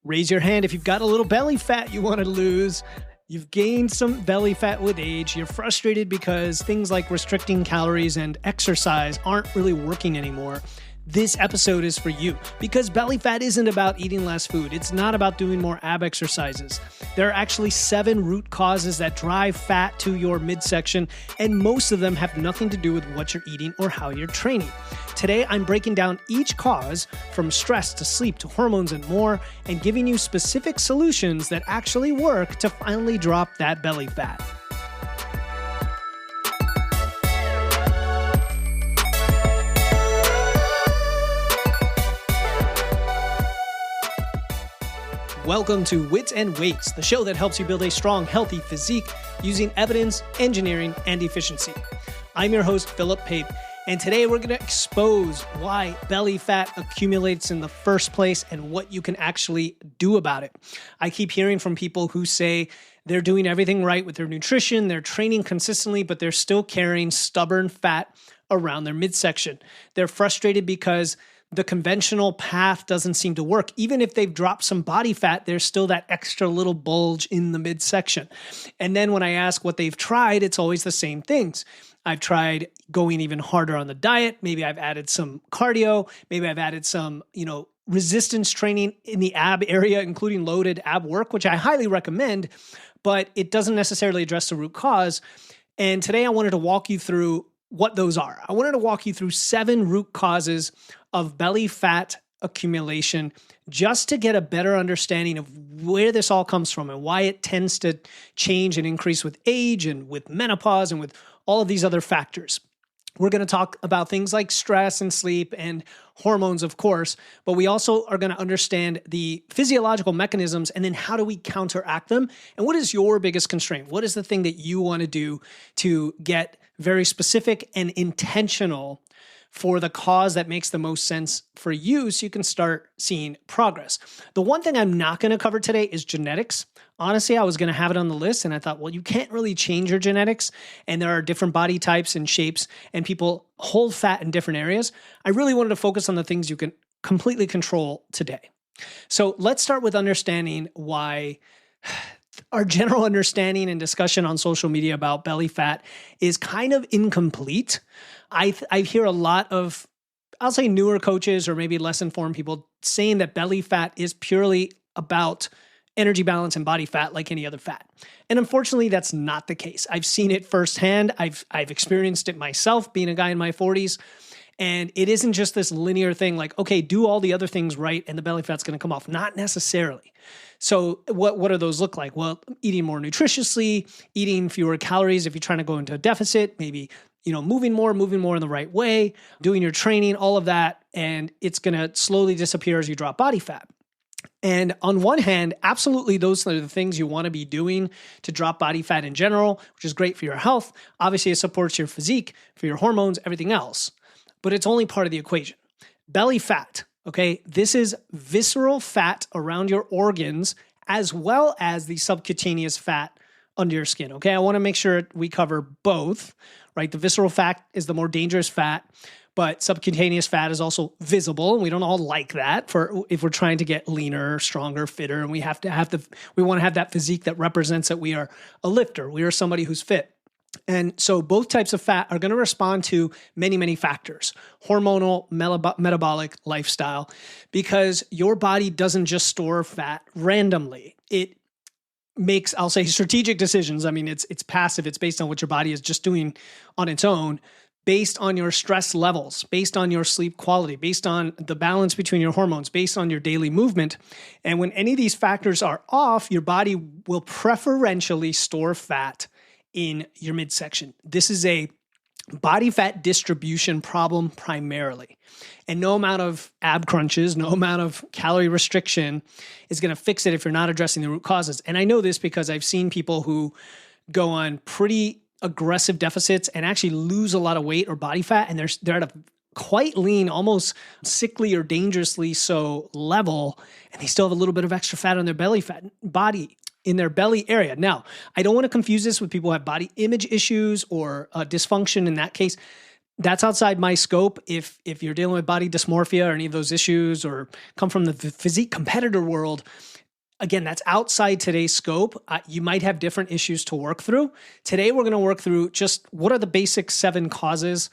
Raise your hand if you've got a little belly fat you want to lose. You've gained some belly fat with age. You're frustrated because things like restricting calories and exercise aren't really working anymore. This episode is for you because belly fat isn't about eating less food. It's not about doing more ab exercises. There are actually 7 root causes that drive fat to your midsection, and most of them have nothing to do with what you're eating or how you're training. Today, I'm breaking down each cause from stress to sleep to hormones and more, and giving you specific solutions that actually work to finally drop that belly fat. Welcome to Wits and Weights, the show that helps you build a strong, healthy physique using evidence, engineering, and efficiency. I'm your host, Philip Pape, and today we're going to expose why belly fat accumulates in the first place and what you can actually do about it. I keep hearing from people who say they're doing everything right with their nutrition, they're training consistently, but they're still carrying stubborn fat around their midsection. They're frustrated because the conventional path doesn't seem to work. Even if they've dropped some body fat, there's still that extra little bulge in the midsection. And then when I ask what they've tried, it's always the same things. I've tried going even harder on the diet. Maybe I've added some cardio. Maybe I've added some, resistance training in the ab area, including loaded ab work, which I highly recommend, but it doesn't necessarily address the root cause. And today I wanted to walk you through what those are. I wanted to walk you through 7 root causes of belly fat accumulation just to get a better understanding of where this all comes from and why it tends to change and increase with age and with menopause and with all of these other factors. We're going to talk about things like stress and sleep and hormones, of course, but we also are going to understand the physiological mechanisms and then how do we counteract them? And what is your biggest constraint? What is the thing that you want to do to get very specific and intentional for the cause that makes the most sense for you so you can start seeing progress? The one thing I'm not going to cover today is genetics. Honestly, I was going to have it on the list and I thought, well, you can't really change your genetics and there are different body types and shapes and people hold fat in different areas. I really wanted to focus on the things you can completely control today. So let's start with understanding why our general understanding and discussion on social media about belly fat is kind of incomplete. I hear a lot of, I'll say newer coaches or maybe less informed people saying that belly fat is purely about energy balance and body fat like any other fat. And unfortunately, that's not the case. I've seen it firsthand. I've experienced it myself being a guy in my 40s. And it isn't just this linear thing like, okay, do all the other things right and the belly fat's going to come off. Not necessarily. So what do those look like? Well, eating more nutritiously, eating fewer calories if you're trying to go into a deficit, maybe moving more in the right way, doing your training, all of that, and it's going to slowly disappear as you drop body fat. And on one hand, absolutely those are the things you want to be doing to drop body fat in general, which is great for your health. Obviously, it supports your physique, for your hormones, everything else. But it's only part of the equation. Belly fat, okay? This is visceral fat around your organs as well as the subcutaneous fat under your skin, okay? I want to make sure we cover both, right? The visceral fat is the more dangerous fat, but subcutaneous fat is also visible, and we don't all like that for if we're trying to get leaner, stronger, fitter, and we want to have that physique that represents that we are a lifter, we are somebody who's fit. And so both types of fat are going to respond to many, many factors, hormonal, metabolic, lifestyle, because your body doesn't just store fat randomly. It makes, I'll say, strategic decisions. I mean, it's passive. It's based on what your body is just doing on its own, based on your stress levels, based on your sleep quality, based on the balance between your hormones, based on your daily movement. And when any of these factors are off, your body will preferentially store fat in your midsection. This is a body fat distribution problem primarily. And no amount of ab crunches, no amount of calorie restriction is going to fix it if you're not addressing the root causes. And I know this because I've seen people who go on pretty aggressive deficits and actually lose a lot of weight or body fat, and they're at a quite lean, almost sickly or dangerously so level, and they still have a little bit of extra fat on their body in their belly area. Now, I don't want to confuse this with people who have body image issues or dysfunction in that case. That's outside my scope. If you're dealing with body dysmorphia or any of those issues or come from the physique competitor world, Again, that's outside today's scope. You might have different issues to work through. Today, we're going to work through just what are the basic 7 causes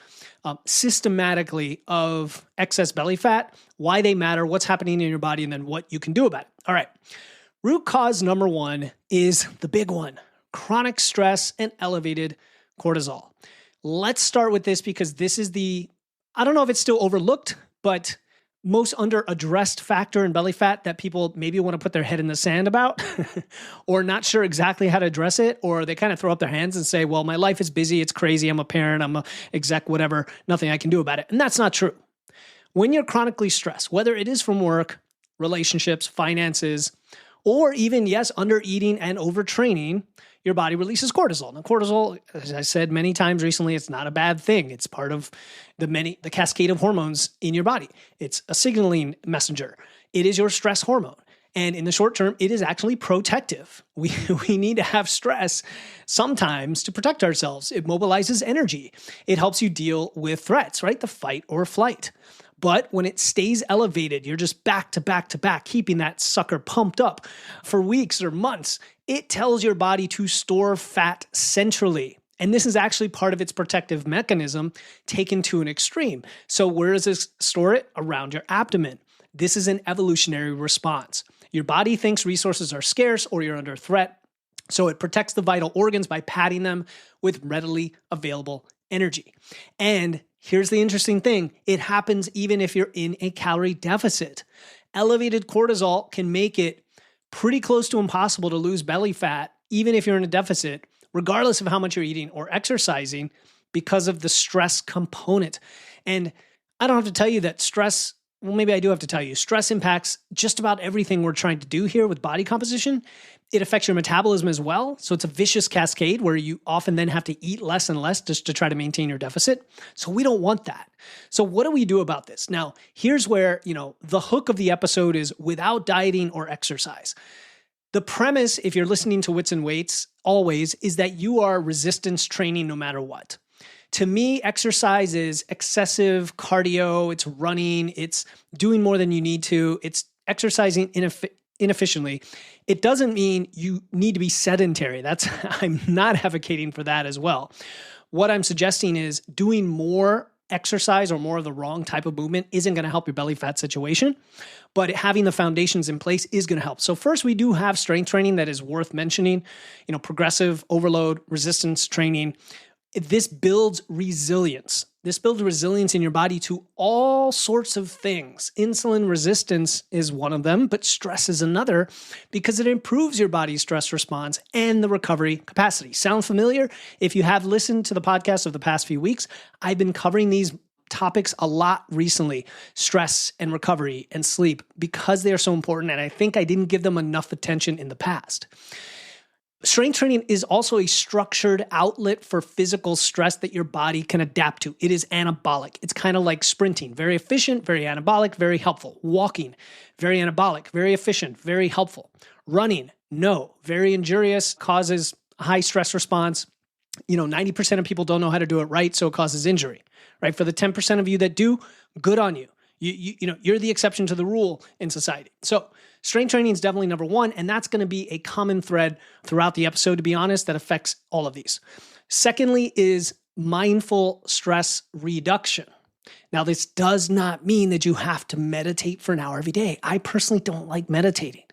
systematically of excess belly fat, why they matter, what's happening in your body, and then what you can do about it. All right. Root cause number 1 is the big one: chronic stress and elevated cortisol. Let's start with this because this is I don't know if it's still overlooked, but most under-addressed factor in belly fat that people maybe want to put their head in the sand about or not sure exactly how to address it, or they kind of throw up their hands and say, well, my life is busy, it's crazy, I'm a parent, I'm a exec, whatever, nothing I can do about it. And that's not true. When you're chronically stressed, whether it is from work, relationships, finances, or even, yes, under eating and overtraining, your body releases cortisol. Now, cortisol, as I said many times recently, it's not a bad thing. It's part of the cascade of hormones in your body. It's a signaling messenger. It is your stress hormone. And in the short term, it is actually protective. We need to have stress sometimes to protect ourselves. It mobilizes energy. It helps you deal with threats, right? The fight or flight. But when it stays elevated, you're just back to back to back, keeping that sucker pumped up for weeks or months. It tells your body to store fat centrally. And this is actually part of its protective mechanism taken to an extreme. So where does this store it? Around your abdomen. This is an evolutionary response. Your body thinks resources are scarce or you're under threat. So it protects the vital organs by padding them with readily available energy. And here's the interesting thing. It happens even if you're in a calorie deficit. Elevated cortisol can make it pretty close to impossible to lose belly fat, even if you're in a deficit, regardless of how much you're eating or exercising, because of the stress component. And I don't have to tell you that stress, well, maybe I do have to tell you, stress impacts just about everything we're trying to do here with body composition. It affects your metabolism as well. So it's a vicious cascade where you often then have to eat less and less just to try to maintain your deficit. So we don't want that. So what do we do about this? Now, here's where, the hook of the episode is without dieting or exercise. The premise, if you're listening to Wits and Weights always, is that you are resistance training no matter what. To me, exercise is excessive cardio, it's running, it's doing more than you need to, it's exercising inefficiently. It doesn't mean you need to be sedentary. I'm not advocating for that as well. What I'm suggesting is doing more exercise or more of the wrong type of movement isn't going to help your belly fat situation, but having the foundations in place is going to help. So first, we do have strength training that is worth mentioning, progressive overload, resistance training. This builds resilience. This builds resilience in your body to all sorts of things. Insulin resistance is one of them, but stress is another because it improves your body's stress response and the recovery capacity. Sound familiar? If you have listened to the podcast of the past few weeks, I've been covering these topics a lot recently: stress and recovery and sleep, because they are so important. And I think I didn't give them enough attention in the past. Strength training is also a structured outlet for physical stress that your body can adapt to. It is anabolic. It's kind of like sprinting. Very efficient, very anabolic, very helpful. Walking, very anabolic, very efficient, very helpful. Running, no, very injurious, causes high stress response. 90% of people don't know how to do it right, so it causes injury, right? For the 10% of you that do, good on you. You're the exception to the rule in society. So strength training is definitely number 1, and that's going to be a common thread throughout the episode, to be honest, that affects all of these. Secondly is mindful stress reduction. Now, this does not mean that you have to meditate for an hour every day. I personally don't like meditating,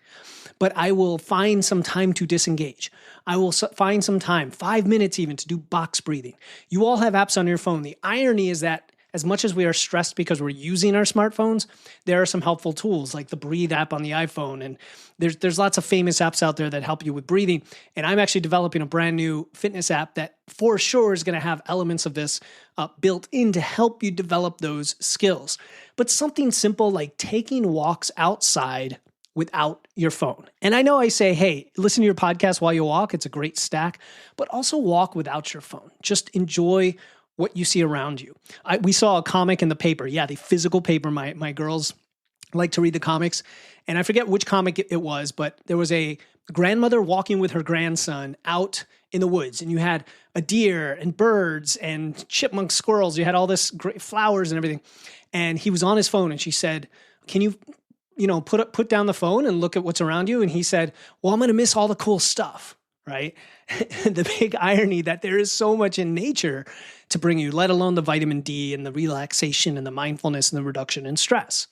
but I will find some time to disengage. I will find some time, 5 minutes even, to do box breathing. You all have apps on your phone. The irony is that as much as we are stressed because we're using our smartphones, there are some helpful tools like the Breathe app on the iPhone. And there's lots of famous apps out there that help you with breathing. And I'm actually developing a brand new fitness app that for sure is going to have elements of this built in to help you develop those skills. But something simple like taking walks outside without your phone. And I know I say, hey, listen to your podcast while you walk. It's a great stack, but also walk without your phone. Just enjoy what you see around you. We saw a comic in the paper. Yeah, the physical paper. My girls like to read the comics. And I forget which comic it was, but there was a grandmother walking with her grandson out in the woods. And you had a deer and birds and chipmunk squirrels. You had all this great flowers and everything. And he was on his phone and she said, can you put down the phone and look at what's around you. And he said, well, I'm going to miss all the cool stuff, right? The big irony that there is so much in nature to bring you, let alone the vitamin D and the relaxation and the mindfulness and the reduction in stress.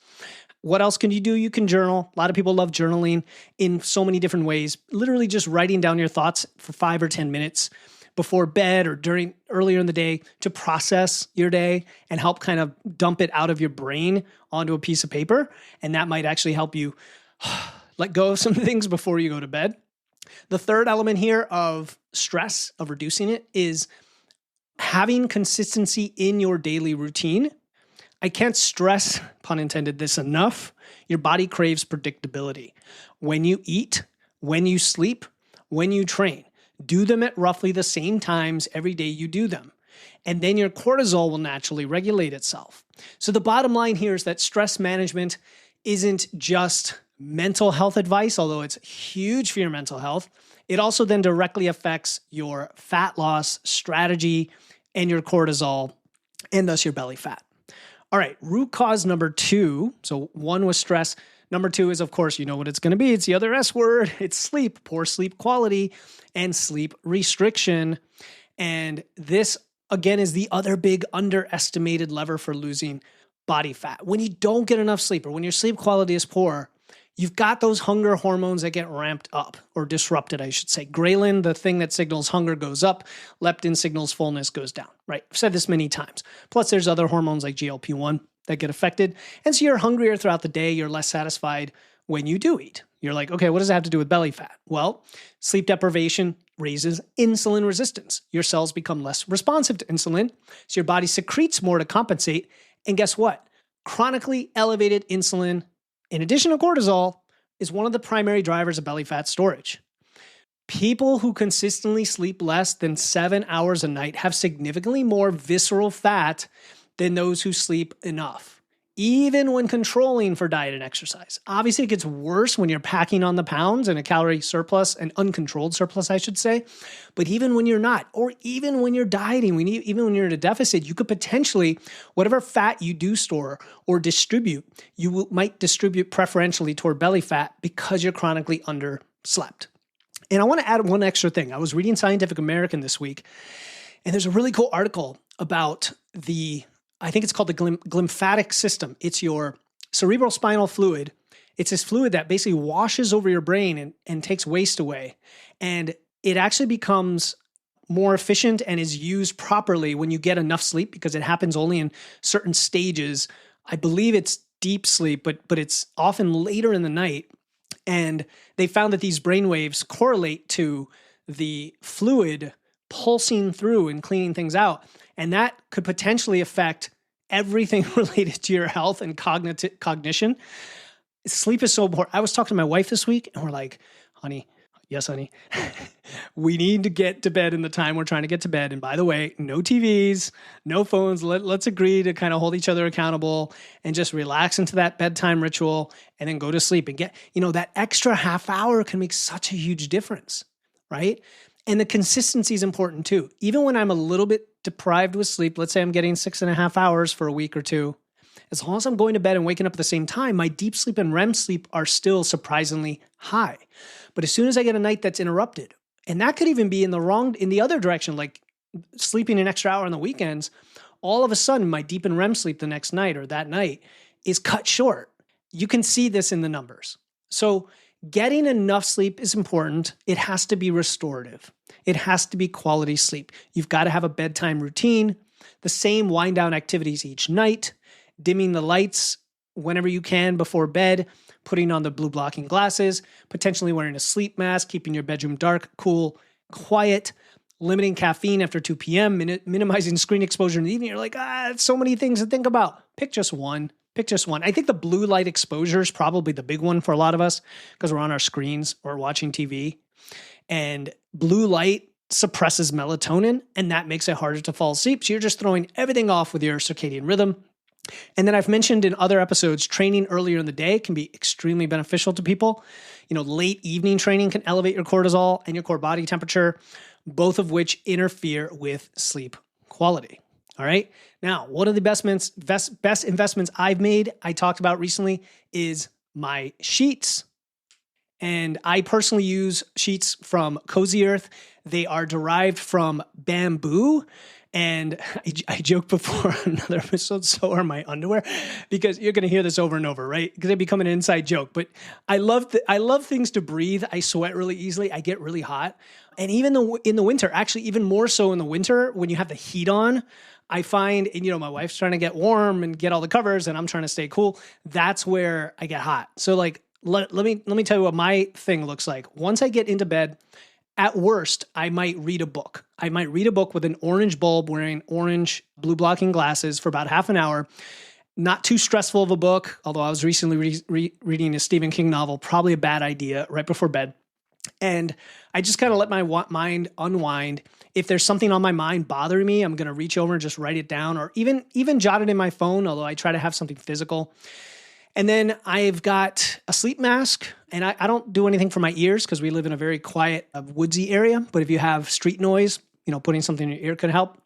What else can you do? You can journal. A lot of people love journaling in so many different ways. Literally just writing down your thoughts for 5 or 10 minutes before bed or earlier in the day to process your day and help kind of dump it out of your brain onto a piece of paper. And that might actually help you let go of some things before you go to bed. The third element here of stress, of reducing it, is having consistency in your daily routine. I can't stress, pun intended, this enough. Your body craves predictability. When you eat, when you sleep, when you train, do them at roughly the same times every day you do them. And then your cortisol will naturally regulate itself. So the bottom line here is that stress management isn't just mental health advice, although it's huge for your mental health. It also then directly affects your fat loss strategy and your cortisol and thus your belly fat. All right, root cause number 2. So 1 was stress. Number 2 is, of course, you know what it's going to be. It's the other S word. It's sleep, poor sleep quality, and sleep restriction. And this, again, is the other big underestimated lever for losing body fat. When you don't get enough sleep or when your sleep quality is poor, you've got those hunger hormones that get ramped up or disrupted, I should say. Ghrelin, the thing that signals hunger, goes up. Leptin signals fullness goes down, right? I've said this many times. Plus, there's other hormones like GLP-1 that get affected. And so you're hungrier throughout the day. You're less satisfied when you do eat. You're like, okay, what does that have to do with belly fat? Well, sleep deprivation raises insulin resistance. Your cells become less responsive to insulin, so your body secretes more to compensate. And guess what? Chronically elevated insulin, in addition to cortisol, is one of the primary drivers of belly fat storage. People who consistently sleep less than 7 hours a night have significantly more visceral fat than those who sleep enough, even when controlling for diet and exercise. Obviously, it gets worse when you're packing on the pounds and a calorie surplus, an uncontrolled surplus, I should say. But even when you're not, or even when you're dieting, even when you're in a deficit, you could potentially, whatever fat you do store or distribute, might distribute preferentially toward belly fat because you're chronically underslept. And I want to add one extra thing. I was reading Scientific American this week, and there's a really cool article about I think it's called the glymphatic system. It's your cerebral spinal fluid. It's this fluid that basically washes over your brain and takes waste away. And it actually becomes more efficient and is used properly when you get enough sleep, because it happens only in certain stages. I believe it's deep sleep, but it's often later in the night. And they found that these brain waves correlate to the fluid pulsing through and cleaning things out. And that could potentially affect everything related to your health and cognition. Sleep is so important. I was talking to my wife this week, and we're like, honey, yes, honey, we need to get to bed in the time we're trying to get to bed. And by the way, no TVs, no phones. Let's agree to kind of hold each other accountable and just relax into that bedtime ritual and then go to sleep and get, that extra half hour can make such a huge difference, right? And the consistency is important too. Even when I'm a little bit deprived with sleep, let's say I'm getting 6.5 hours for a week or two, as long as I'm going to bed and waking up at the same time, my deep sleep and REM sleep are still surprisingly high. But as soon as I get a night that's interrupted, and that could even be in the other direction, like sleeping an extra hour on the weekends, all of a sudden my deep and REM sleep the next night or that night is cut short. You can see this in the numbers. So getting enough sleep is important. It has to be restorative. It has to be quality sleep. You've got to have a bedtime routine, the same wind down activities each night, dimming the lights whenever you can before bed, putting on the blue blocking glasses, potentially wearing a sleep mask, keeping your bedroom dark, cool, quiet, limiting caffeine after 2 p.m., minimizing screen exposure in the evening. You're like, so many things to think about. Pick just one. I think the blue light exposure is probably the big one for a lot of us because we're on our screens or watching TV. And blue light suppresses melatonin, and that makes it harder to fall asleep. So you're just throwing everything off with your circadian rhythm. And then I've mentioned in other episodes, training earlier in the day can be extremely beneficial to people. Late evening training can elevate your cortisol and your core body temperature, both of which interfere with sleep quality. All right. Now, one of the best investments I've made, I talked about recently, is my sheets. And I personally use sheets from Cozy Earth. They are derived from bamboo. And I joked before on another episode, so are my underwear, because you're going to hear this over and over, right? Because they become an inside joke. But I love things to breathe. I sweat really easily. I get really hot. And even in the winter, actually even more so in the winter, when you have the heat on, I find, and my wife's trying to get warm and get all the covers, and I'm trying to stay cool. That's where I get hot. So let me tell you what my thing looks like. Once I get into bed, at worst, I might read a book. I might read a book with an orange bulb, wearing orange blue blocking glasses for about half an hour. Not too stressful of a book, although I was recently reading a Stephen King novel, probably a bad idea right before bed. And I just kind of let my mind unwind. If there's something on my mind bothering me, I'm going to reach over and just write it down, or even jot it in my phone, although I try to have something physical. And then I've got a sleep mask, and I don't do anything for my ears because we live in a very quiet, woodsy area. But if you have street noise, putting something in your ear could help.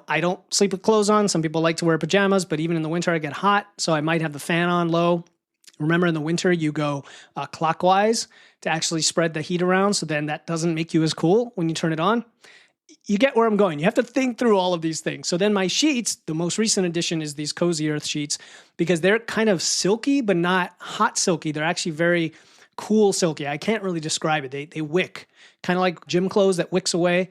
I don't sleep with clothes on. Some people like to wear pajamas, but even in the winter, I get hot. So I might have the fan on low. Remember, in the winter, you go clockwise to actually spread the heat around. So then that doesn't make you as cool when you turn it on. You get where I'm going. You have to think through all of these things. So then my sheets, the most recent addition is these Cozy Earth sheets, because they're kind of silky, but not hot silky. They're actually very cool silky. I can't really describe it. They wick, kind of like gym clothes that wicks away.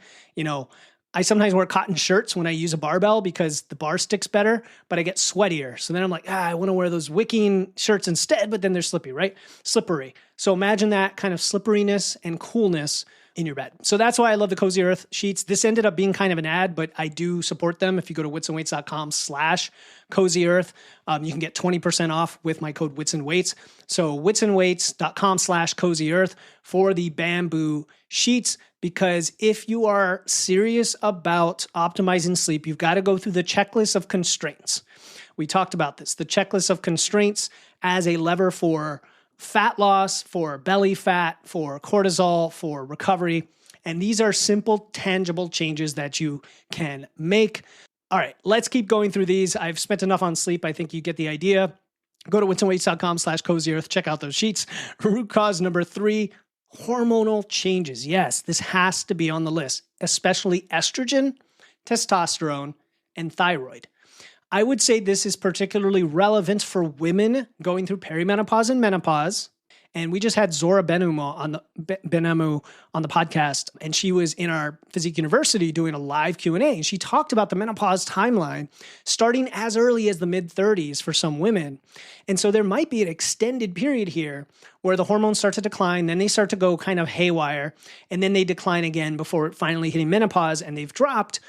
I sometimes wear cotton shirts when I use a barbell because the bar sticks better, but I get sweatier. So then I'm like, I want to wear those wicking shirts instead, but then they're slippery, right? Slippery. So imagine that kind of slipperiness and coolness in your bed. So that's why I love the Cozy Earth sheets. This ended up being kind of an ad, but I do support them. If you go to witsandweights.com/Cozy Earth, you can get 20% off with my code witsandweights. So witsandweights.com/Cozy Earth for the bamboo sheets, because if you are serious about optimizing sleep, you've got to go through the checklist of constraints. We talked about this, the checklist of constraints as a lever for fat loss, for belly fat, for cortisol, for recovery. And these are simple, tangible changes that you can make. All right, let's keep going through these. I've spent enough on sleep. I think you get the idea. Go to witsandweights.com/Cozy Earth. Check out those sheets. Root cause number 3, hormonal changes. Yes, this has to be on the list, especially estrogen, testosterone, and thyroid. I would say this is particularly relevant for women going through perimenopause and menopause. And we just had Zora Benemu on the podcast, and she was in our Physique University doing a live Q&A. And she talked about the menopause timeline starting as early as the mid-30s for some women. And so there might be an extended period here where the hormones start to decline, then they start to go kind of haywire, and then they decline again before finally hitting menopause, and they've dropped.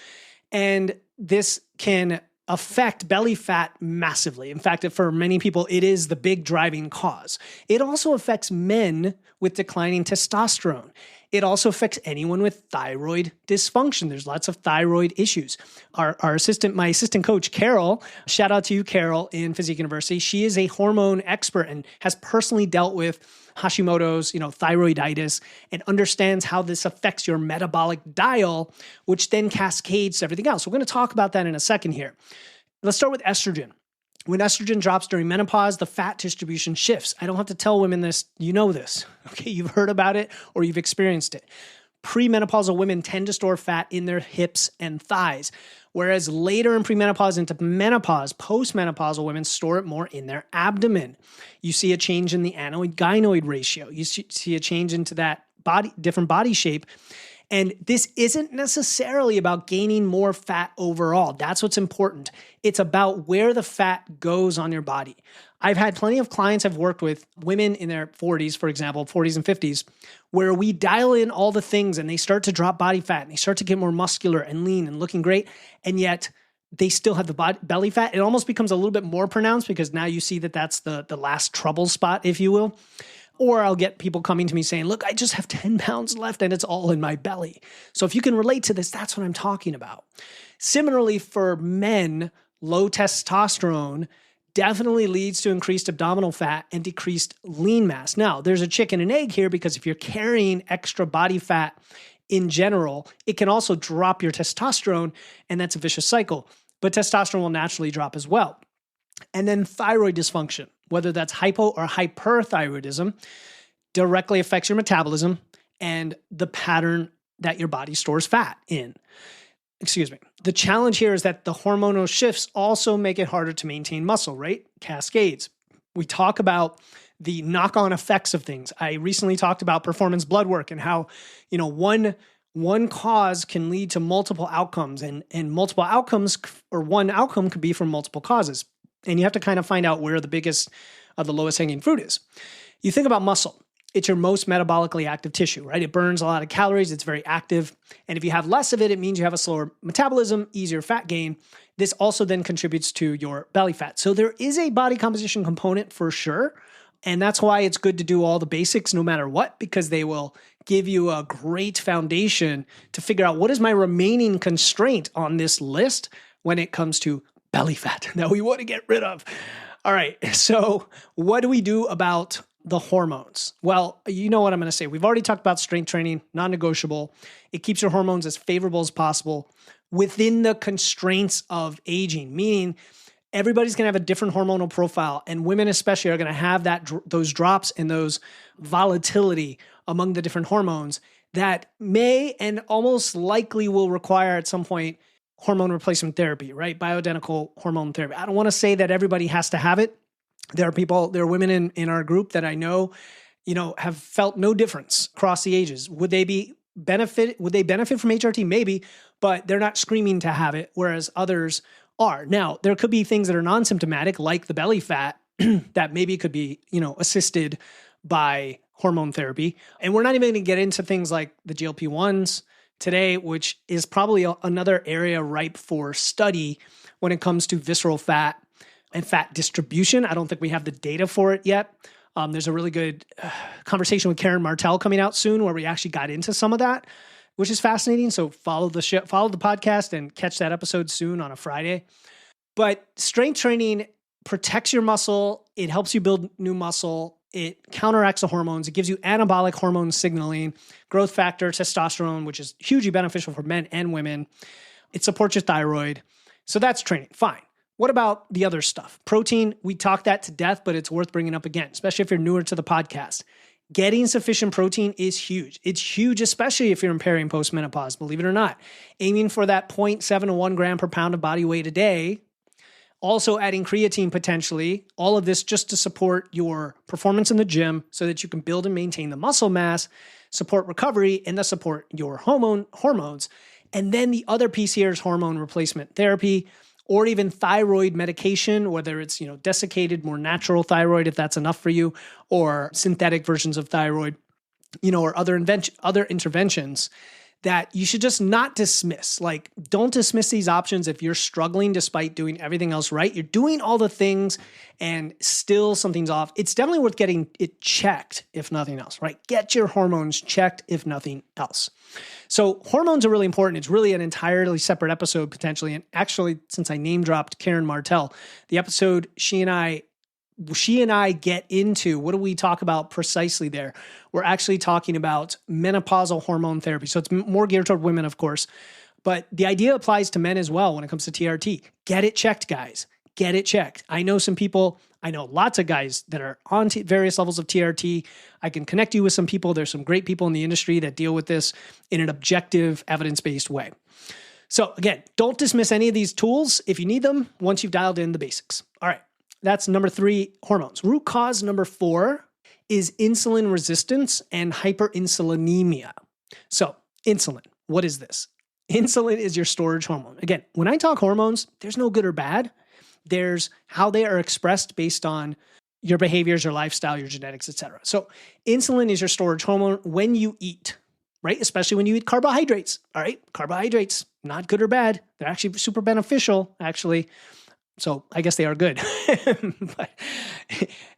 And this can affect belly fat massively. In fact, for many people, it is the big driving cause. It also affects men with declining testosterone. It also affects anyone with thyroid dysfunction. There's lots of thyroid issues. My assistant coach, Carol, shout out to you, Carol, in Physique University. She is a hormone expert and has personally dealt with Hashimoto's, thyroiditis, and understands how this affects your metabolic dial, which then cascades to everything else. We're going to talk about that in a second here. Let's start with estrogen. When estrogen drops during menopause, the fat distribution shifts. I don't have to tell women this. You know this. Okay, you've heard about it or you've experienced it. Premenopausal women tend to store fat in their hips and thighs, whereas later in premenopause into menopause, postmenopausal women store it more in their abdomen. You see a change in the anoid-gynoid ratio. You see a change into that different body shape. And this isn't necessarily about gaining more fat overall. That's what's important. It's about where the fat goes on your body. I've had plenty of clients I've worked with, women in their 40s, for example, 40s and 50s, where we dial in all the things and they start to drop body fat and they start to get more muscular and lean and looking great. And yet they still have the belly fat. It almost becomes a little bit more pronounced because now you see that that's the last trouble spot, if you will. Or I'll get people coming to me saying, look, I just have 10 pounds left and it's all in my belly. So if you can relate to this, that's what I'm talking about. Similarly, for men, low testosterone definitely leads to increased abdominal fat and decreased lean mass. Now, there's a chicken and egg here because if you're carrying extra body fat in general, it can also drop your testosterone, and that's a vicious cycle. But testosterone will naturally drop as well. And then thyroid dysfunction. whether that's hypo or hyperthyroidism, directly affects your metabolism and the pattern that your body stores fat in. The challenge here is that the hormonal shifts also make it harder to maintain muscle, right? Cascades. We talk about the knock-on effects of things. I recently talked about performance blood work and how, one cause can lead to multiple outcomes, and multiple outcomes, or one outcome could be from multiple causes. And you have to kind of find out where the biggest of the lowest hanging fruit is. You think about muscle. It's your most metabolically active tissue, right? It burns a lot of calories. It's very active. And if you have less of it, it means you have a slower metabolism, easier fat gain. This also then contributes to your belly fat. So there is a body composition component for sure. And that's why it's good to do all the basics no matter what, because they will give you a great foundation to figure out what is my remaining constraint on this list when it comes to belly fat that we want to get rid of. All right. So what do we do about the hormones? Well, you know what I'm going to say. We've already talked about strength training, non-negotiable. It keeps your hormones as favorable as possible within the constraints of aging, meaning everybody's going to have a different hormonal profile, and women especially are going to have those drops and those volatility among the different hormones that may and almost likely will require at some point hormone replacement therapy, right? Bioidentical hormone therapy. I don't want to say that everybody has to have it. There are women in our group that I know, have felt no difference across the ages. Would they benefit from HRT? Maybe, but they're not screaming to have it, whereas others are. Now, there could be things that are non-symptomatic, like the belly fat, that maybe could be, assisted by hormone therapy. And we're not even going to get into things like the GLP-1s today, which is probably another area ripe for study when it comes to visceral fat and fat distribution. I don't think we have the data for it yet. There's a really good conversation with Karen Martell coming out soon where we actually got into some of that, which is fascinating. So follow the podcast and catch that episode soon on a Friday. But strength training protects your muscle. It helps you build new muscle. It counteracts the hormones. It gives you anabolic hormone signaling, growth factor, testosterone, which is hugely beneficial for men and women. It supports your thyroid. So that's training. Fine. What about the other stuff? Protein, we talked that to death, but it's worth bringing up again, especially if you're newer to the podcast. Getting sufficient protein is huge. It's huge, especially if you're in peri and postmenopause, believe it or not. Aiming for that 0.7 to 1 gram per pound of body weight a day. Also adding creatine potentially. All of this just to support your performance in the gym so that you can build and maintain the muscle mass, support recovery, and thus support your hormones. And then the other piece here is hormone replacement therapy, or even thyroid medication, whether it's, desiccated, more natural thyroid, if that's enough for you, or synthetic versions of thyroid, or other interventions that you should just not dismiss. Like, don't dismiss these options if you're struggling despite doing everything else right. You're doing all the things and still something's off. It's definitely worth getting it checked, if nothing else, right? Get your hormones checked, if nothing else. So hormones are really important. It's really an entirely separate episode potentially. And actually, since I name dropped Karen Martell, the episode she and I get into, what do we talk about precisely there? We're actually talking about menopausal hormone therapy. So it's more geared toward women, of course, but the idea applies to men as well when it comes to TRT. Get it checked, guys. Get it checked. I know lots of guys that are on various levels of TRT. I can connect you with some people. There's some great people in the industry that deal with this in an objective, evidence-based way. So again, don't dismiss any of these tools if you need them once you've dialed in the basics. All right. That's number 3, hormones. Root cause number 4 is insulin resistance and hyperinsulinemia. So insulin, what is this? Insulin is your storage hormone. Again, when I talk hormones, there's no good or bad. There's how they are expressed based on your behaviors, your lifestyle, your genetics, etc. So insulin is your storage hormone when you eat, right? Especially when you eat carbohydrates. All right, carbohydrates, not good or bad. They're actually super beneficial, actually. So I guess they are good, but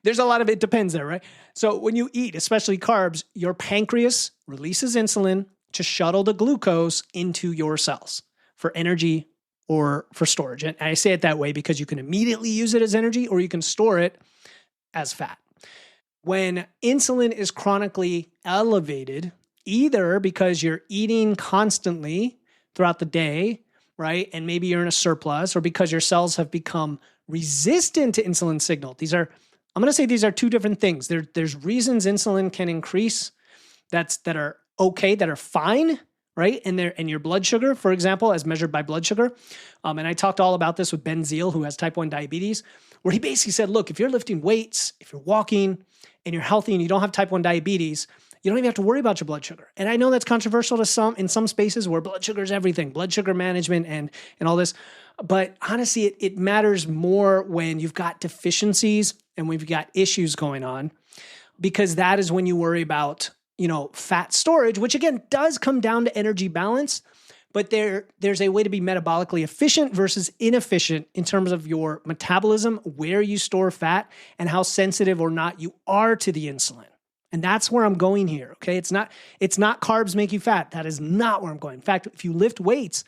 there's a lot of it depends there, right? So when you eat, especially carbs, your pancreas releases insulin to shuttle the glucose into your cells for energy or for storage. And I say it that way because you can immediately use it as energy or you can store it as fat. When insulin is chronically elevated, either because you're eating constantly throughout the day, right? And maybe you're in a surplus, or because your cells have become resistant to insulin signal. These are I'm going to say these are two different things. There's reasons insulin can increase that are okay, that are fine, right? And your blood sugar, for example, as measured by blood sugar. And I talked all about this with Ben Zeal, who has type 1 diabetes, where he basically said, look, if you're lifting weights, if you're walking and you're healthy and you don't have type 1 diabetes, you don't even have to worry about your blood sugar. And I know that's controversial in some spaces where blood sugar is everything, blood sugar management and all this. But honestly, it matters more when you've got deficiencies and we've got issues going on, because that is when you worry about, fat storage, which again does come down to energy balance, but there's a way to be metabolically efficient versus inefficient in terms of your metabolism, where you store fat, and how sensitive or not you are to the insulin. And that's where I'm going here, okay? It's not carbs make you fat. That is not where I'm going. In fact, if you lift weights,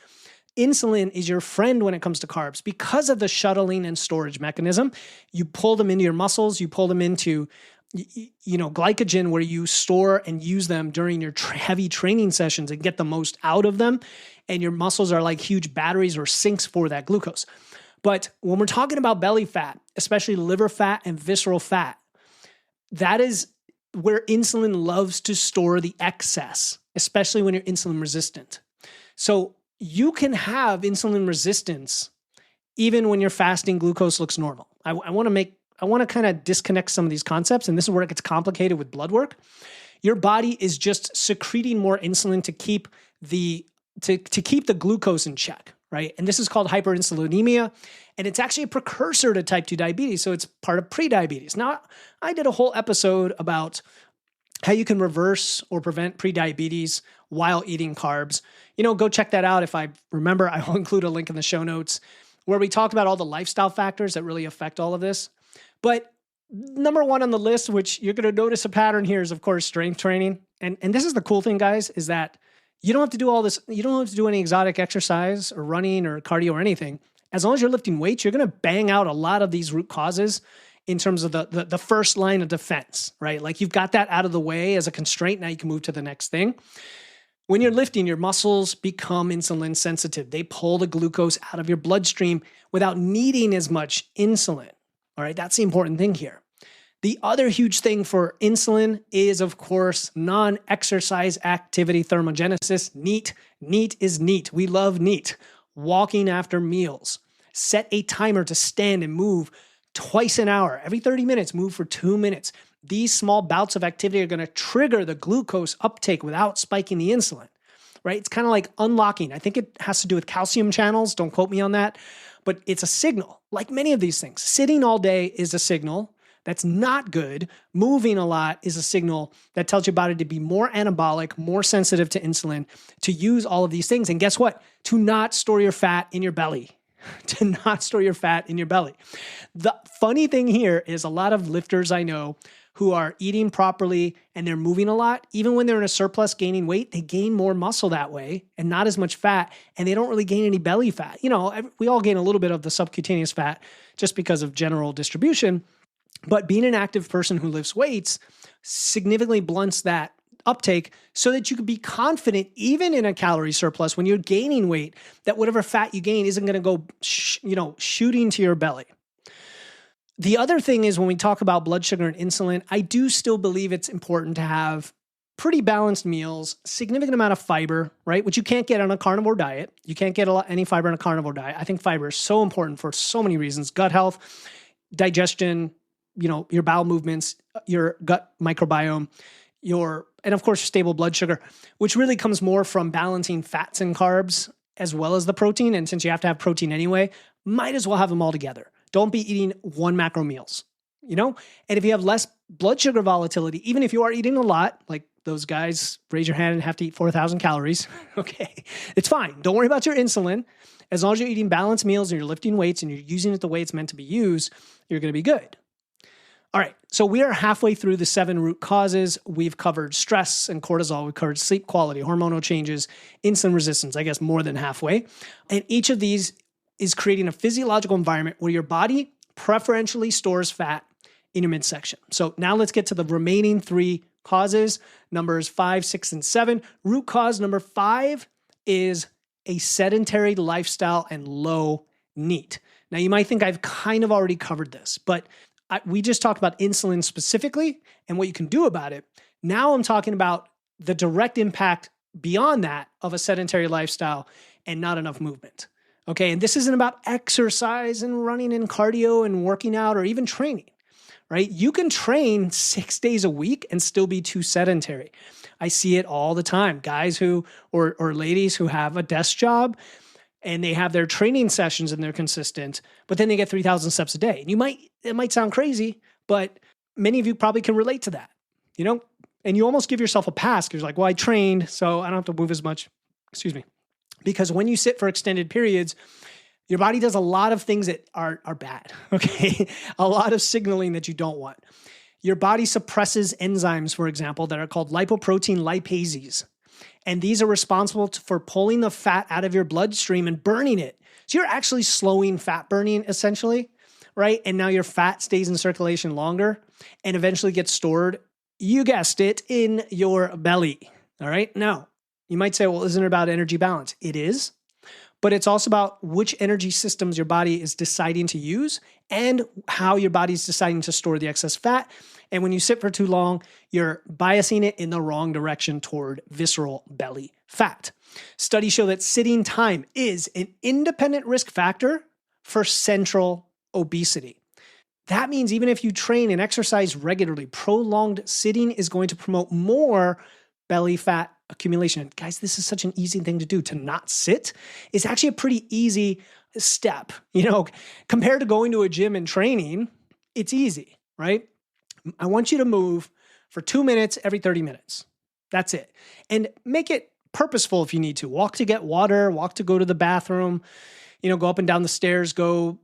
insulin is your friend when it comes to carbs because of the shuttling and storage mechanism. You pull them into your muscles, you pull them into glycogen, where you store and use them during your heavy training sessions and get the most out of them. And your muscles are like huge batteries or sinks for that glucose. But when we're talking about belly fat, especially liver fat and visceral fat, that is where insulin loves to store the excess, especially when you're insulin resistant. So you can have insulin resistance even when your fasting glucose looks normal. I want to kind of disconnect some of these concepts, and this is where it gets complicated with blood work. Your body is just secreting more insulin to keep the glucose in check, right? And this is called hyperinsulinemia, and it's actually a precursor to type 2 diabetes, so it's part of prediabetes. Now, I did a whole episode about how you can reverse or prevent prediabetes while eating carbs. Go check that out. If I remember, I will include a link in the show notes where we talked about all the lifestyle factors that really affect all of this. But number one on the list, which you're going to notice a pattern here, is of course strength training. And this is the cool thing, guys, is that you don't have to do all this. You don't have to do any exotic exercise or running or cardio or anything. As long as you're lifting weights, you're going to bang out a lot of these root causes in terms of the first line of defense, right? Like you've got that out of the way as a constraint. Now you can move to the next thing. When you're lifting, your muscles become insulin sensitive. They pull the glucose out of your bloodstream without needing as much insulin. All right, that's the important thing here. The other huge thing for insulin is, of course, non-exercise activity thermogenesis. NEAT. NEAT is neat. We love NEAT. Walking after meals. Set a timer to stand and move twice an hour. Every 30 minutes, move for 2 minutes. These small bouts of activity are going to trigger the glucose uptake without spiking the insulin, right? It's kind of like unlocking. I think it has to do with calcium channels. Don't quote me on that. But it's a signal, like many of these things. Sitting all day is a signal that's not good. Moving a lot is a signal that tells your body to be more anabolic, more sensitive to insulin, to use all of these things. And guess what? To not store your fat in your belly. To not store your fat in your belly. The funny thing here is a lot of lifters I know who are eating properly and they're moving a lot, even when they're in a surplus gaining weight, they gain more muscle that way and not as much fat, and they don't really gain any belly fat. We all gain a little bit of the subcutaneous fat just because of general distribution, but being an active person who lifts weights significantly blunts that uptake so that you can be confident, even in a calorie surplus, when you're gaining weight, that whatever fat you gain isn't going to go, shooting to your belly. The other thing is when we talk about blood sugar and insulin, I do still believe it's important to have pretty balanced meals, significant amount of fiber, right? Which you can't get on a carnivore diet. You can't get any fiber in a carnivore diet. I think fiber is so important for so many reasons: gut health, digestion, your bowel movements, your gut microbiome, and of course, stable blood sugar, which really comes more from balancing fats and carbs as well as the protein. And since you have to have protein anyway, might as well have them all together. Don't be eating one macro meals, And if you have less blood sugar volatility, even if you are eating a lot, like those guys, raise your hand and have to eat 4,000 calories, okay, it's fine. Don't worry about your insulin. As long as you're eating balanced meals and you're lifting weights and you're using it the way it's meant to be used, you're going to be good. All right, so we are halfway through the 7 root causes. We've covered stress and cortisol. We've covered sleep quality, hormonal changes, insulin resistance, I guess more than halfway. And each of these is creating a physiological environment where your body preferentially stores fat in your midsection. So now let's get to the remaining 3 causes, numbers 5, 6, and 7. Root cause number 5 is a sedentary lifestyle and low NEAT. Now you might think I've kind of already covered this, but we just talked about insulin specifically and what you can do about it. Now I'm talking about the direct impact beyond that of a sedentary lifestyle and not enough movement. Okay. And this isn't about exercise and running and cardio and working out or even training, right? You can train 6 days a week and still be too sedentary. I see it all the time. Guys who, or ladies who have a desk job and they have their training sessions and they're consistent, but then they get 3,000 steps a day. And it might sound crazy, but many of you probably can relate to that, and you almost give yourself a pass because you're like, well, I trained, so I don't have to move as much. Excuse me. Because when you sit for extended periods, your body does a lot of things that are bad, okay? A lot of signaling that you don't want. Your body suppresses enzymes, for example, that are called lipoprotein lipases. And these are responsible for pulling the fat out of your bloodstream and burning it. So you're actually slowing fat burning, essentially, right? And now your fat stays in circulation longer and eventually gets stored, you guessed it, in your belly, all right? Now, you might say, well, isn't it about energy balance? It is, but it's also about which energy systems your body is deciding to use and how your body's deciding to store the excess fat. And when you sit for too long, you're biasing it in the wrong direction toward visceral belly fat. Studies show that sitting time is an independent risk factor for central obesity. That means even if you train and exercise regularly, prolonged sitting is going to promote more belly fat accumulation. Guys, this is such an easy thing to do. To not sit is actually a pretty easy step. Compared to going to a gym and training, it's easy, right? I want you to move for 2 minutes every 30 minutes. That's it. And make it purposeful if you need to. Walk to get water, walk to go to the bathroom, go up and down the stairs, go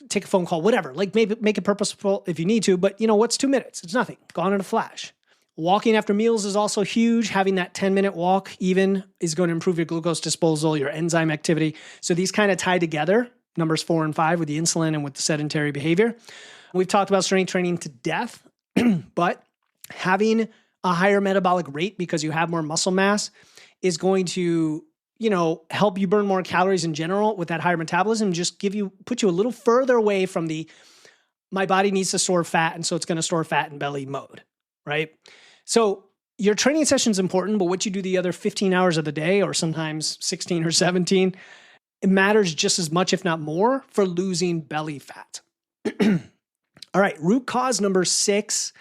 take a phone call, whatever. Like maybe make it purposeful if you need to, but what's 2 minutes? It's nothing. Gone in a flash. Walking after meals is also huge. Having that 10-minute walk even is going to improve your glucose disposal, your enzyme activity. So these kind of tie together, numbers 4 and 5, with the insulin and with the sedentary behavior. We've talked about strength training to death, but having a higher metabolic rate because you have more muscle mass is going to, help you burn more calories in general with that higher metabolism, just put you a little further away from my body needs to store fat, and so it's going to store fat in belly mode, right? So your training session is important, but what you do the other 15 hours of the day, or sometimes 16 or 17, it matters just as much, if not more, for losing belly fat. All right, root cause number 6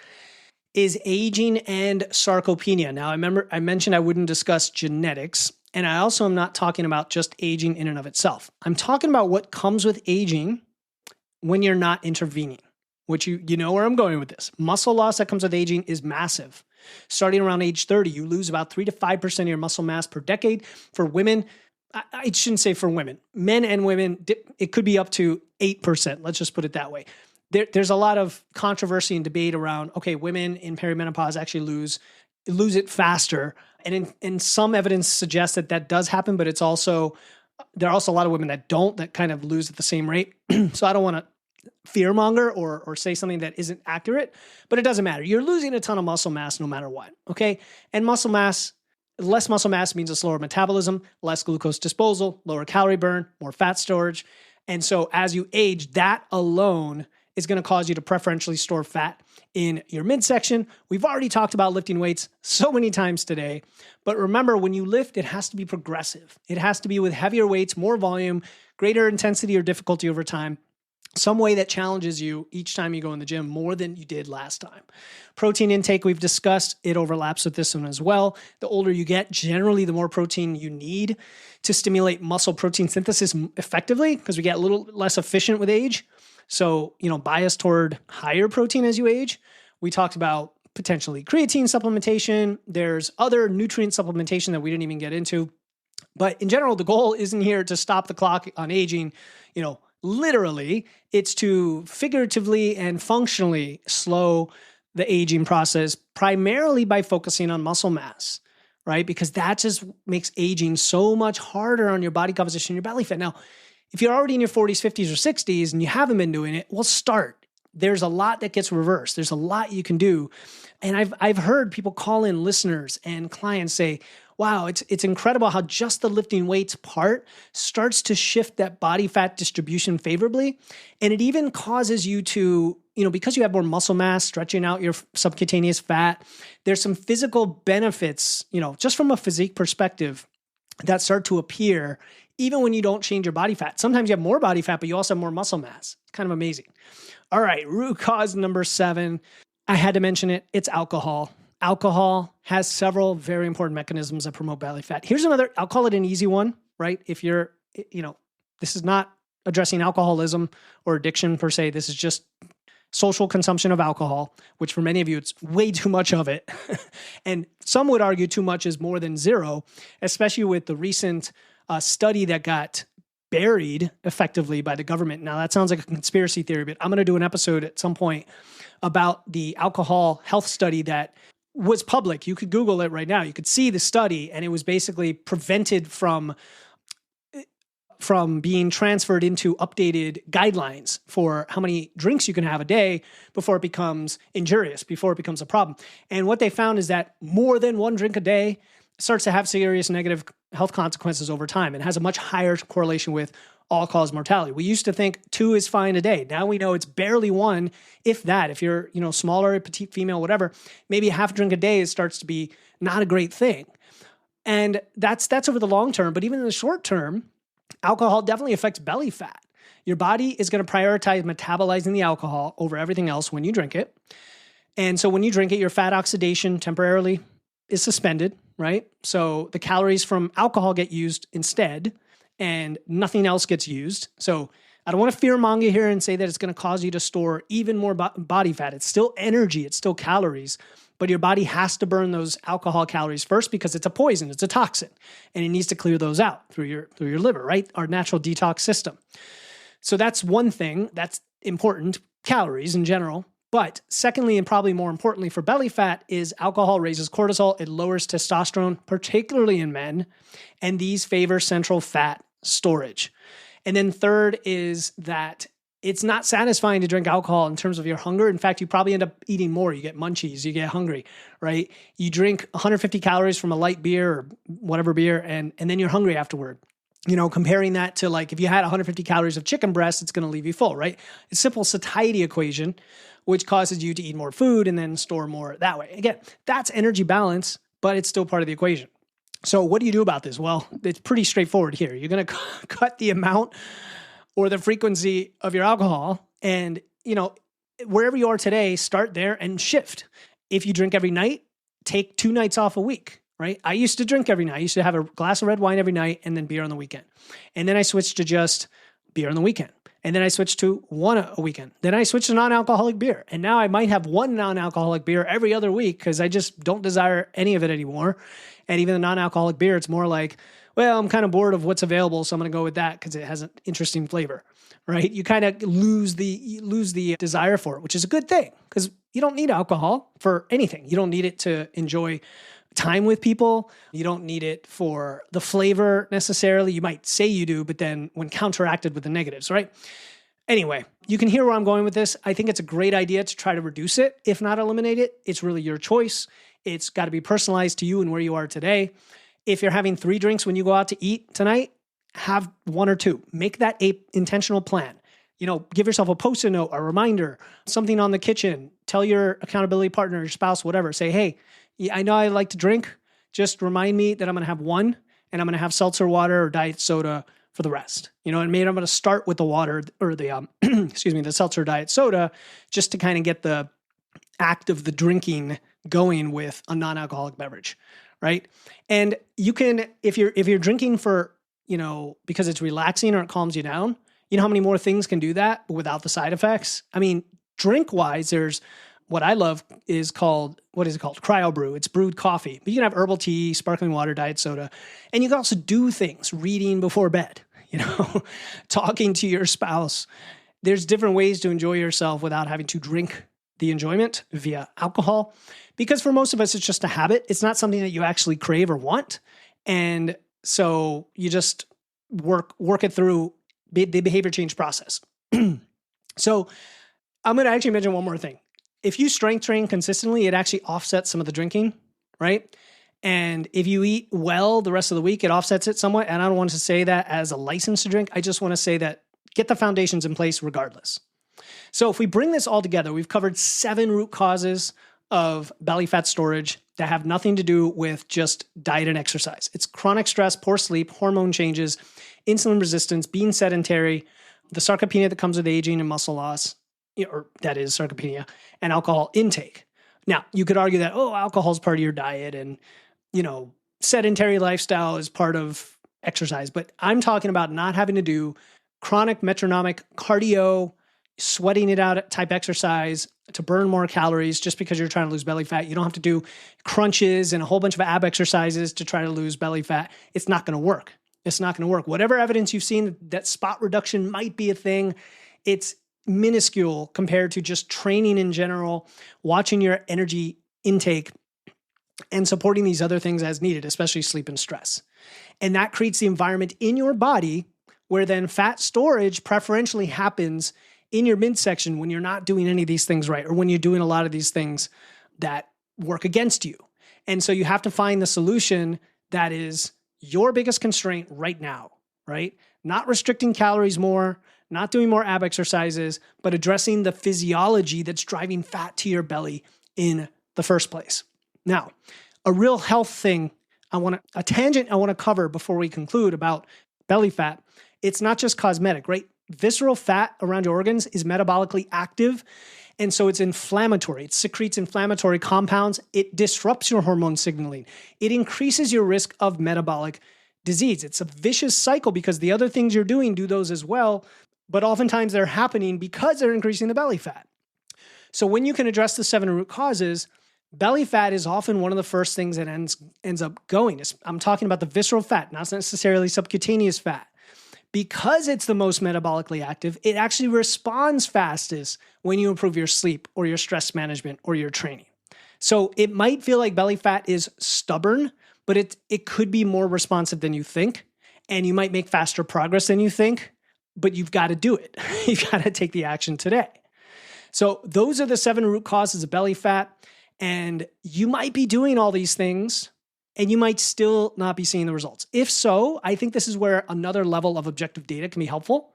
is aging and sarcopenia. Now, I mentioned I wouldn't discuss genetics, and I also am not talking about just aging in and of itself. I'm talking about what comes with aging when you're not intervening, which you know where I'm going with this. Muscle loss that comes with aging is massive. Starting around age 30, you lose about 3 to 5% of your muscle mass per decade. For women, I shouldn't say for women, men and women, it could be up to 8%. Let's just put it that way. There's a lot of controversy and debate around, okay, women in perimenopause actually lose it faster. And some evidence suggests that does happen, but there are also a lot of women that kind of lose at the same rate. So I don't want to fearmonger or say something that isn't accurate, but it doesn't matter. You're losing a ton of muscle mass no matter what, okay? And less muscle mass means a slower metabolism, less glucose disposal, lower calorie burn, more fat storage. And so as you age, that alone is going to cause you to preferentially store fat in your midsection. We've already talked about lifting weights so many times today, but remember, when you lift, it has to be progressive. It has to be with heavier weights, more volume, greater intensity or difficulty over time, some way that challenges you each time you go in the gym more than you did last time. Protein intake, we've discussed, it overlaps with this one as well. The older you get, generally the more protein you need to stimulate muscle protein synthesis effectively, because we get a little less efficient with age. So, bias toward higher protein as you age. We talked about potentially creatine supplementation. There's other nutrient supplementation that we didn't even get into. But in general, the goal isn't here to stop the clock on aging, literally. It's to figuratively and functionally slow the aging process, primarily by focusing on muscle mass, right? Because that just makes aging so much harder on your body composition, your belly fat. Now, if you're already in your 40s, 50s, or 60s and you haven't been doing it, well, start. There's a lot that gets reversed. There's a lot you can do. And I've heard people call in, listeners and clients, say, wow, it's incredible how just the lifting weights part starts to shift that body fat distribution favorably. And it even causes you to because you have more muscle mass, stretching out your subcutaneous fat, there's some physical benefits, just from a physique perspective that start to appear even when you don't change your body fat. Sometimes you have more body fat, but you also have more muscle mass. It's kind of amazing. All right, root cause number 7. I had to mention it. It's alcohol. Alcohol has several very important mechanisms that promote belly fat. Here's another, I'll call it an easy one, right? If you're, this is not addressing alcoholism or addiction per se. This is just social consumption of alcohol, which for many of you, it's way too much of it. And some would argue too much is more than zero, especially with the recent study that got buried effectively by the government. Now, that sounds like a conspiracy theory, but I'm going to do an episode at some point about the alcohol health study that was public. You could Google it right now. You could see the study, and it was basically prevented from being transferred into updated guidelines for how many drinks you can have a day before it becomes injurious, before it becomes a problem. And what they found is that more than one drink a day starts to have serious negative health consequences over time and has a much higher correlation with all-cause mortality. We used to think 2 is fine a day. Now we know it's barely 1, if that. If you're, smaller, petite female, whatever, maybe half a drink a day starts to be not a great thing. And that's over the long term. But even in the short term, alcohol definitely affects belly fat. Your body is going to prioritize metabolizing the alcohol over everything else when you drink it. And so when you drink it, your fat oxidation temporarily is suspended, right? So the calories from alcohol get used instead, and nothing else gets used. So I don't want to fearmonger here and say that it's going to cause you to store even more body fat. It's still energy. It's still calories. But your body has to burn those alcohol calories first because it's a poison, it's a toxin, and it needs to clear those out through your liver, right? Our natural detox system. So that's one thing that's important, calories in general. But secondly, and probably more importantly for belly fat, is alcohol raises cortisol. It lowers testosterone, particularly in men, and these favor central fat storage. And then third is that it's not satisfying to drink alcohol in terms of your hunger. In fact, you probably end up eating more. You get munchies, you get hungry, right? You drink 150 calories from a light beer or whatever beer, and then you're hungry afterward. Comparing that to like if you had 150 calories of chicken breast, it's going to leave you full, right? It's a simple satiety equation, which causes you to eat more food and then store more that way. Again, that's energy balance, but it's still part of the equation. So what do you do about this? Well, it's pretty straightforward here. You're going to cut the amount or the frequency of your alcohol. And, wherever you are today, start there and shift. If you drink every night, take 2 nights off a week, right? I used to drink every night. I used to have a glass of red wine every night and then beer on the weekend. And then I switched to just beer on the weekend. And then I switched to 1 a weekend. Then I switched to non-alcoholic beer. And now I might have 1 non-alcoholic beer every other week because I just don't desire any of it anymore. And even the non-alcoholic beer, it's more like, well, I'm kind of bored of what's available, so I'm going to go with that because it has an interesting flavor, right? You kind of lose the desire for it, which is a good thing because you don't need alcohol for anything. You don't need it to enjoy time with people. You don't need it for the flavor necessarily. You might say you do, but then when counteracted with the negatives, right? Anyway, you can hear where I'm going with this. I think it's a great idea to try to reduce it, if not eliminate it. It's really your choice. It's got to be personalized to you and where you are today. If you're having 3 drinks when you go out to eat tonight, have 1 or 2. Make that a intentional plan. Give yourself a Post-it note, a reminder, something on the kitchen. Tell your accountability partner, your spouse, whatever. Say, hey, I know I like to drink. Just remind me that I'm going to have 1 and I'm going to have seltzer water or diet soda for the rest. And maybe I'm going to start with the water or the, the seltzer diet soda just to kind of get the act of the drinking going with a non-alcoholic beverage. Right. And you can, if you're drinking for, because it's relaxing or it calms you down, you know how many more things can do that without the side effects? I mean, drink wise, there's what I love is called, what is it called? Cryo brew. It's brewed coffee, but you can have herbal tea, sparkling water, diet soda, and you can also do things, reading before bed, talking to your spouse. There's different ways to enjoy yourself without having to drink the enjoyment via alcohol. Because for most of us, it's just a habit. It's not something that you actually crave or want. And so you just work it through the behavior change process. So I'm going to actually mention one more thing. If you strength train consistently, it actually offsets some of the drinking, right? And if you eat well the rest of the week, it offsets it somewhat. And I don't want to say that as a license to drink. I just want to say that get the foundations in place regardless. So if we bring this all together, we've covered 7 root causes of belly fat storage that have nothing to do with just diet and exercise. It's chronic stress, poor sleep, hormone changes, insulin resistance, being sedentary, the sarcopenia that comes with aging and muscle loss, or that is sarcopenia, and alcohol intake. Now, you could argue that, alcohol is part of your diet and, sedentary lifestyle is part of exercise. But I'm talking about not having to do chronic metronomic cardio, sweating it out type exercise to burn more calories just because you're trying to lose belly fat. You don't have to do crunches and a whole bunch of ab exercises to try to lose belly fat. It's not going to work. It's not going to work. Whatever evidence you've seen that spot reduction might be a thing, it's minuscule compared to just training in general, watching your energy intake, and supporting these other things as needed, especially sleep and stress. And that creates the environment in your body where then fat storage preferentially happens in your midsection when you're not doing any of these things right, or when you're doing a lot of these things that work against you. And so you have to find the solution that is your biggest constraint right now, right? Not restricting calories more, not doing more ab exercises, but addressing the physiology that's driving fat to your belly in the first place. Now, a real health thing a tangent I want to cover before we conclude about belly fat. It's not just cosmetic, right? Visceral fat around your organs is metabolically active, and so it's inflammatory. It secretes inflammatory compounds. It disrupts your hormone signaling. It increases your risk of metabolic disease. It's a vicious cycle because the other things you're doing do those as well, but oftentimes they're happening because they're increasing the belly fat. So when you can address the 7 root causes, belly fat is often one of the first things that ends up going. I'm talking about the visceral fat, not necessarily subcutaneous fat. Because it's the most metabolically active, it actually responds fastest when you improve your sleep or your stress management or your training. So it might feel like belly fat is stubborn, but it could be more responsive than you think, and you might make faster progress than you think, but you've got to do it. You've got to take the action today. So those are the 7 root causes of belly fat, and you might be doing all these things and you might still not be seeing the results. If so, I think this is where another level of objective data can be helpful.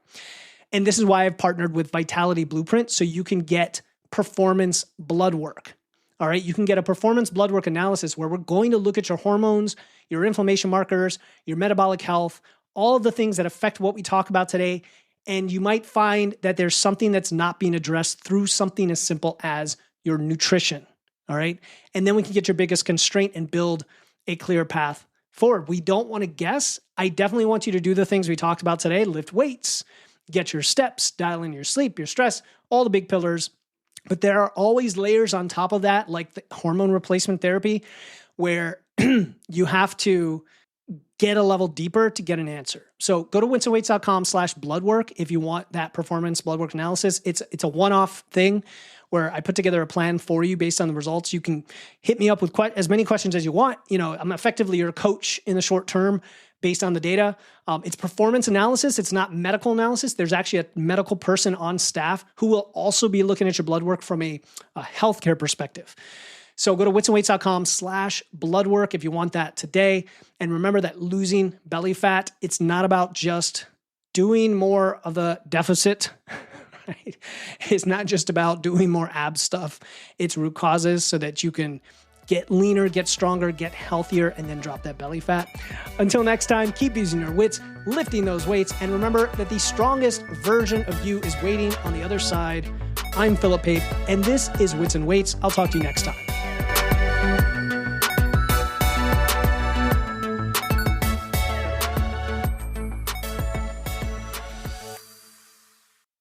And this is why I've partnered with Vitality Blueprint, so you can get performance blood work. All right, you can get a performance blood work analysis where we're going to look at your hormones, your inflammation markers, your metabolic health, all of the things that affect what we talk about today. And you might find that there's something that's not being addressed through something as simple as your nutrition. All right, and then we can get your biggest constraint and build a clear path forward. We don't want to guess. I definitely want you to do the things we talked about today: lift weights, get your steps, dial in your sleep, your stress, all the big pillars. But there are always layers on top of that, like the hormone replacement therapy, where you have to get a level deeper to get an answer. So go to winstonweights.com/bloodwork if you want that performance blood work analysis. It's a one-off thing where I put together a plan for you based on the results. You can hit me up with as many questions as you want. I'm effectively your coach in the short term based on the data. It's performance analysis. It's not medical analysis. There's actually a medical person on staff who will also be looking at your blood work from a healthcare perspective. So go to winstonweights.com/bloodwork if you want that today. And remember that losing belly fat, it's not about just doing more of the deficit. Right? It's not just about doing more ab stuff. It's root causes so that you can get leaner, get stronger, get healthier, and then drop that belly fat. Until next time, keep using your wits, lifting those weights, and remember that the strongest version of you is waiting on the other side. I'm Philip Pape, and this is Wits and Weights. I'll talk to you next time.